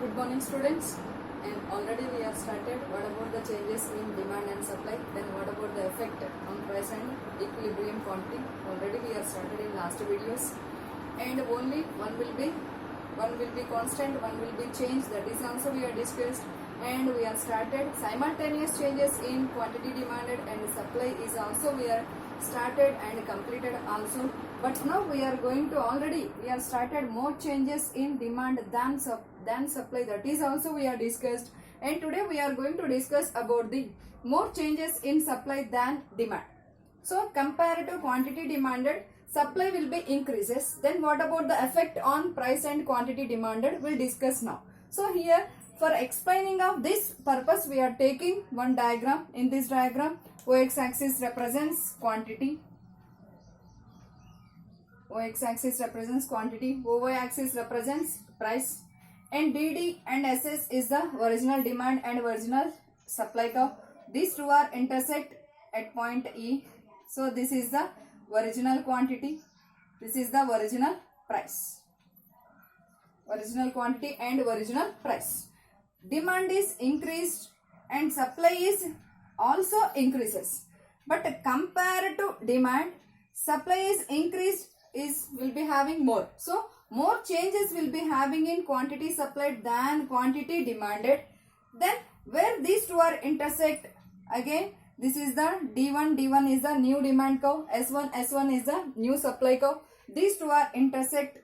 Good morning, students. And already we have started. What about the changes in demand and supply? Then what about the effect on price and equilibrium quantity? Already we have started in last videos. And only one will be constant, one will be changed. That is also we have discussed. And we have started simultaneous changes in quantity demanded and supply is also we are started and completed also. But now we are going to we have started more changes in demand than supply. That is also we have discussed. And today we are going to discuss about the more changes in supply than demand. So compared to quantity demanded, supply will be increases. Then what about the effect on price and quantity demanded? We'll discuss now. So here for explaining of this purpose, we are taking one diagram. In this diagram, OX axis represents quantity. OX axis represents quantity. OY axis represents price. And DD and SS is the original demand and original supply curve. These two are intersect at point E. So this is the original quantity. This is the original price. Original quantity and original price. Demand is increased and supply is also increases. But compared to demand, supply is increased will be having more. So more changes will be having in quantity supplied than quantity demanded. Then where these two are intersect, again this is the D1 is the new demand curve, S1 is the new supply curve. These two are intersect.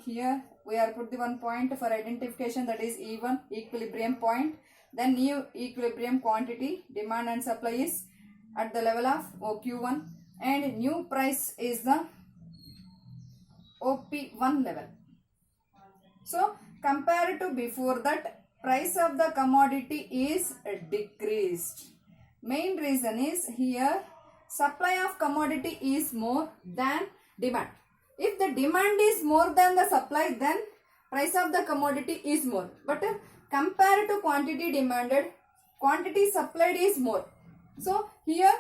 Here we are put the one point for identification, that is E1, equilibrium point. Then new equilibrium quantity, demand and supply is at the level of OQ1 and new price is the OP1 level. So compared to before that, price of the commodity is decreased. Main reason is here supply of commodity is more than demand. If the demand is more than the supply, then price of the commodity is more. But compared to quantity demanded, quantity supplied is more. So here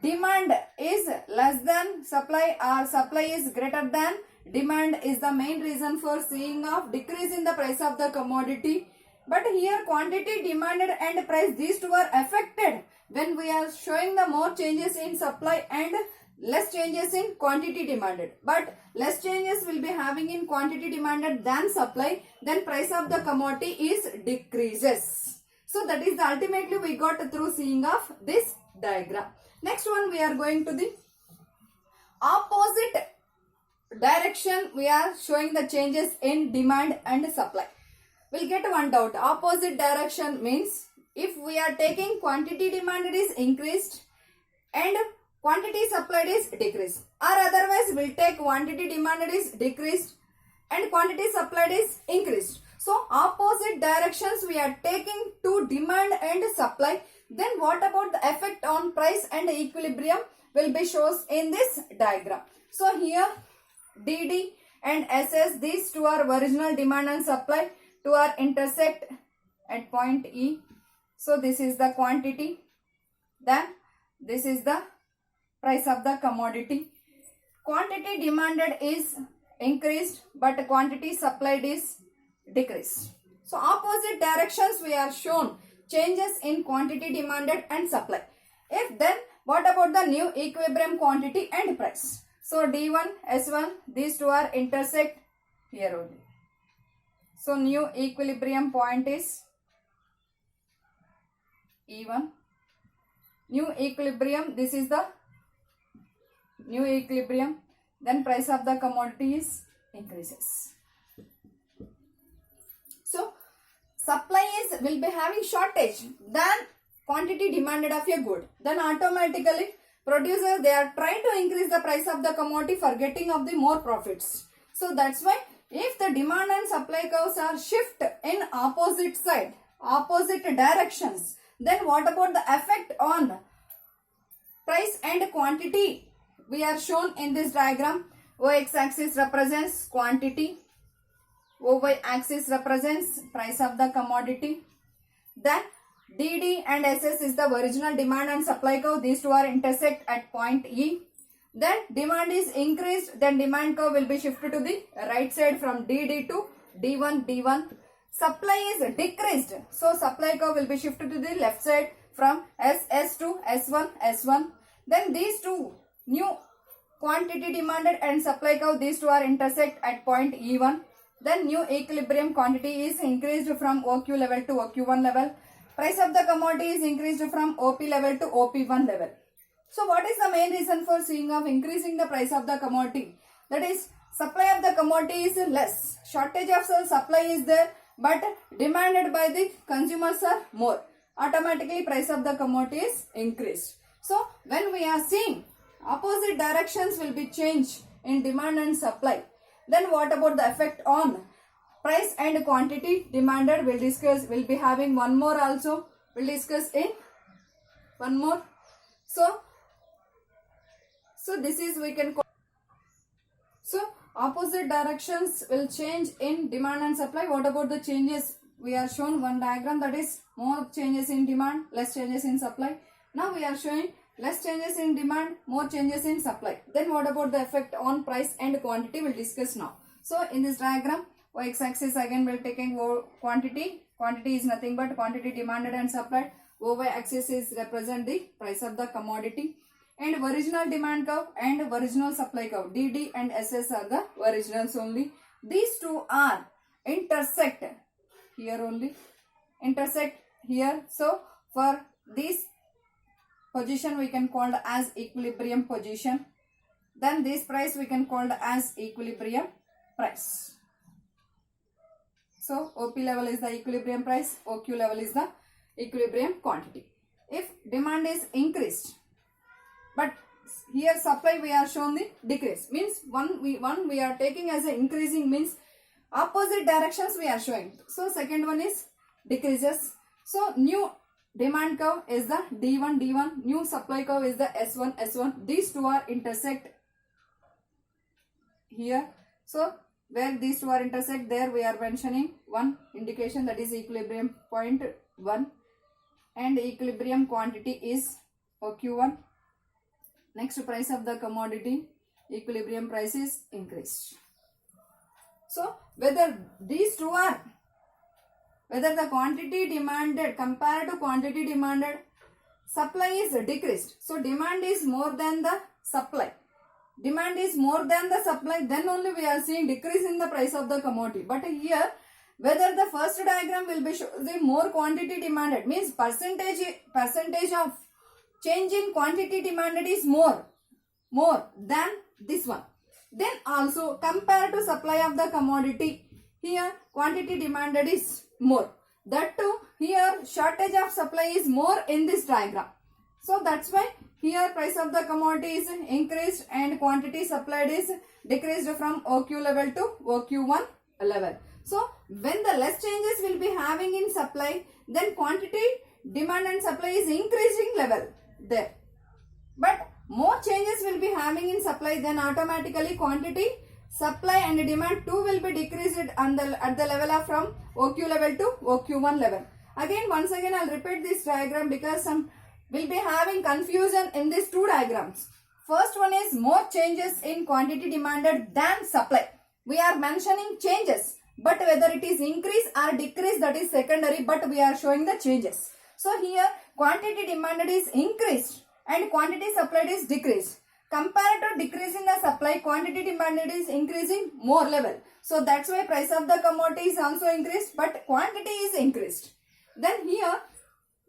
demand is less than supply or supply is greater than demand is the main reason for seeing of decrease in the price of the commodity. But here quantity demanded and price, these two are affected when we are showing the more changes in supply and less changes in quantity demanded. But less changes will be having in quantity demanded than supply, then price of the commodity is decreases. So that is the ultimately we got through seeing of this diagram. Next one we are going to the opposite direction. We are showing the changes in demand and supply. We'll get one doubt. Opposite direction means if we are taking quantity demanded is increased and quantity supplied is decreased, or otherwise we'll take quantity demanded is decreased and quantity supplied is increased. So opposite directions we are taking to demand and supply. Then what about the effect on price and equilibrium will be shown in this diagram. So here DD and SS, these two are original demand and supply. Two are intersect at point E. So this is the quantity. Then this is the price of the commodity. Quantity demanded is increased but quantity supplied is decreased. So opposite directions we are shown changes in quantity demanded and supply. If then what about the new equilibrium quantity and price? So D1, S1, these two are intersect here only. So new equilibrium point is E1. New equilibrium, this is the new equilibrium. Then price of the commodity is increases. So supply will be having shortage than quantity demanded of a good. Then automatically producers, they are trying to increase the price of the commodity for getting of the more profits. So that's why if the demand and supply curves are shift in opposite side, opposite directions, then what about the effect on price and quantity? We are shown in this diagram. OX axis represents quantity. OY axis represents price of the commodity. Then DD and SS is the original demand and supply curve. These two are intersect at point E. Then demand is increased, then demand curve will be shifted to the right side from DD to D1. supply is decreased. So supply curve will be shifted to the left side from SS to S1. Then these two new quantity demanded and supply curve, these two are intersect at point E1. Then new equilibrium quantity is increased from OQ level to OQ1 level. Price of the commodity is increased from OP level to OP1 level. So what is the main reason for seeing of increasing the price of the commodity? That is, supply of the commodity is less. Shortage of supply is there, but demanded by the consumers are more. Automatically price of the commodity is increased. So when we are seeing opposite directions will be changed in demand and supply, then what about the effect on price and quantity demanded? We'll discuss. We'll be having one more also. We'll discuss in one more. So this is we can call. So opposite directions will change in demand and supply. What about the changes? We are shown one diagram, that is more changes in demand, less changes in supply. Now we are showing less changes in demand, more changes in supply. Then what about the effect on price and quantity? We'll discuss now. So in this diagram, y-axis again we're taking quantity. Quantity is nothing but quantity demanded and supplied. Y-axis is represent the price of the commodity. And original demand curve and original supply curve, DD and SS are the originals only. These two are intersect here only, intersect here. So for this position we can call as equilibrium position. Then this price we can call as equilibrium price. So OP level is the equilibrium price, OQ level is the equilibrium quantity. If demand is increased, but here supply we are shown the decrease, means one we are taking as a increasing, means opposite directions we are showing. So second one is decreases. So new demand curve is the D1, new supply curve is the S1. These two are intersect here. So where these two are intersect, there we are mentioning one indication, that is equilibrium point 1, and equilibrium quantity is OQ1. Next, price of the commodity, equilibrium price is increased. So whether these two are, whether the quantity demanded compared to quantity demanded, supply is decreased. So demand is more than the supply. Demand is more than the supply, then only we are seeing decrease in the price of the commodity. But here, whether the first diagram will be showing more quantity demanded, means percentage of change in quantity demanded is more than this one. Then also compared to supply of the commodity, here quantity demanded is more. That too, here shortage of supply is more in this diagram. So that's why here price of the commodity is increased and quantity supplied is decreased from OQ level to OQ1 level. So when the less changes will be having in supply, then quantity, demand and supply is increasing level there. But more changes will be having in supply, then automatically quantity, supply and demand too will be decreased at the level of from OQ level to OQ1 level. Once again I'll repeat this diagram because some will be having confusion in these two diagrams. First one is more changes in quantity demanded than supply. We are mentioning changes, but whether it is increase or decrease, that is secondary, but we are showing the changes. So here quantity demanded is increased and quantity supplied is decreased. Compared to decrease in the supply, quantity demanded is increasing more level. So that's why price of the commodity is also increased, but quantity is increased. Then here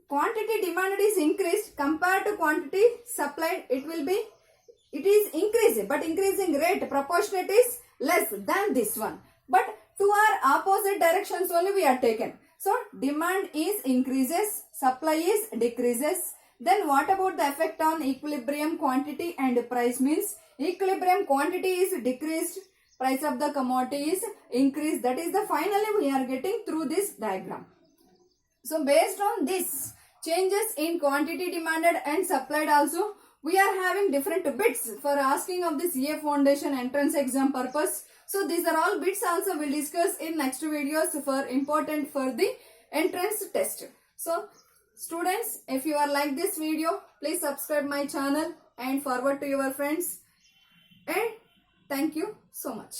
quantity demanded is increased compared to quantity supplied, it is increasing, but increasing rate proportionate is less than this one. But two are opposite directions only we are taken. So demand is increases, supply is decreases. Then what about the effect on equilibrium quantity and price? Means equilibrium quantity is decreased, price of the commodity is increased. That is the finally we are getting through this diagram. So based on this changes in quantity demanded and supplied also, we are having different bits for asking of this CA Foundation entrance exam purpose. So these are all bits also we'll discuss in next videos for important for the entrance test. So students, if you are like this video, please subscribe my channel and forward to your friends. And thank you so much.